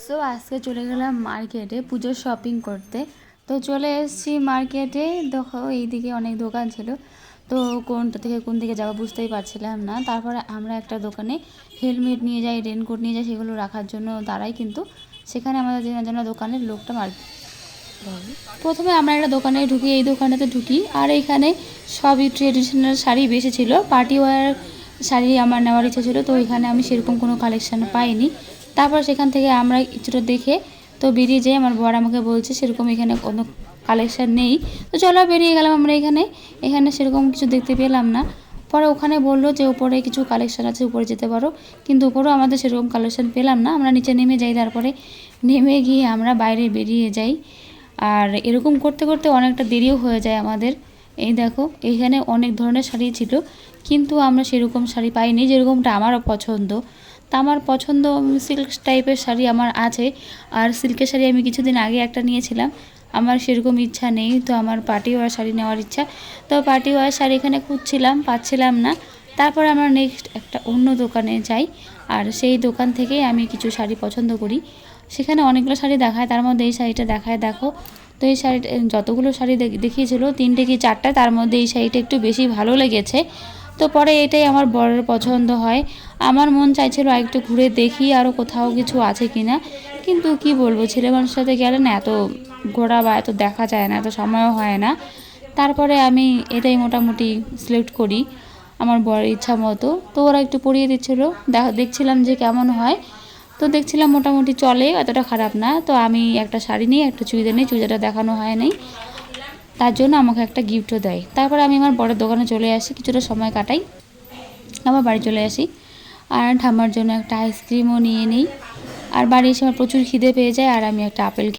So আজকে চলে গেলাম মার্কেটে পুজোর শপিং করতে। তো চলে এসেছি মার্কেটে। দেখো এইদিকে অনেক দোকান ছিল, তো কোনটা থেকে কোন দিকে যাবো বুঝতেই পারছিলাম না। তারপরে আমরা একটা দোকানে হেলমেট নিয়ে যাই, রেনকোট নিয়ে যাই, সেগুলো রাখার জন্য দাঁড়াই, কিন্তু সেখানে আমাদের চেনা জানা দোকানের লোকটা প্রথমে আমরা একটা দোকানে ঢুকি, এই দোকানেতে ঢুকি, আর এইখানে সবই ট্রেডিশনাল শাড়ি বেশি ছিল। পার্টি ওয়্যার শাড়ি আমার নেওয়ার ইচ্ছা ছিল, তো এখানে আমি সেরকম কোনো কালেকশান পাইনি। তারপর সেখান থেকে আমরা কিছুটা দেখে তো বেরিয়ে যাই। আমার বর আমাকে বলছে সেরকম এখানে কোনো কালেকশান নেই, তো চলো বেরিয়ে গেলাম আমরা। এখানে সেরকম কিছু দেখতে পেলাম না। পরে ওখানে বললো যে উপরে কিছু কালেকশান আছে, উপরে যেতে পারো, কিন্তু উপরেও আমাদের সেরকম কালেকশান পেলাম না। আমরা নিচে নেমে যাই, তারপরে নেমে গিয়ে আমরা বাইরে বেরিয়ে যাই। আর এরকম করতে করতে অনেকটা দেরিও হয়ে যায় আমাদের। এই দেখো এইখানে অনেক ধরনের শাড়ি ছিল, কিন্তু আমরা সেরকম শাড়ি পাইনি যেরকমটা আমারও পছন্দ। তা আমার পছন্দ সিল্ক টাইপের শাড়ি আমার আছে, আর সিল্কের শাড়ি আমি কিছুদিন আগে একটা নিয়েছিলাম। আমার সেরকম ইচ্ছা নেই, তো আমার পার্টি ওয়ার শাড়ি নেওয়ার ইচ্ছা। তো পার্টি ওয়ার শাড়ি এখানে খুঁজছিলাম, পাচ্ছিলাম না। তারপর আমরা নেক্সট একটা অন্য দোকানে যাই, আর সেই দোকান থেকেই আমি কিছু শাড়ি পছন্দ করি। সেখানে অনেকগুলো শাড়ি দেখায়, তার মধ্যে এই শাড়িটা দেখায় দেখো। তো এই শাড়িটা যতগুলো শাড়ি দেখিয়েছিল 3টে কি 4টে, তার মধ্যে এই শাড়িটা একটু বেশি ভালো লেগেছে। তো পরে এটাই আমার বরের পছন্দ হয়। আমার মন চাইছিল আর একটু ঘুরে দেখি আরও কোথাও কিছু আছে কি না, কিন্তু কি বলবো, ছেলে মানুষের সাথে গেলে না এত ঘোরা বা এত দেখা যায় না, এত সময়ও হয় না। তারপরে আমি এটাই মোটামুটি সিলেক্ট করি আমার বরের ইচ্ছা মতো। তো ওরা একটু পরিয়ে দিচ্ছিলো, দেখছিলাম যে কেমন হয়। তো দেখছিলাম মোটামুটি চলে, এতটা খারাপ না। তো আমি একটা শাড়ি নিই, একটা চুড়িদার নিই, চুড়িদারটা দেখানো হয় নাই, তার জন্য আমাকে একটা গিফটও দেয়। তারপরে আমি আমার বরের দোকানে চলে আসি, কিছুটা সময় কাটাই, আমার বাড়ি চলে আসি। আর ঠাম্মার জন্য একটা আইসক্রিমও নিয়ে নিই। আর বাড়ি এসে আমার প্রচুর খিদে পেয়ে যায়, আর আমি একটা আপেল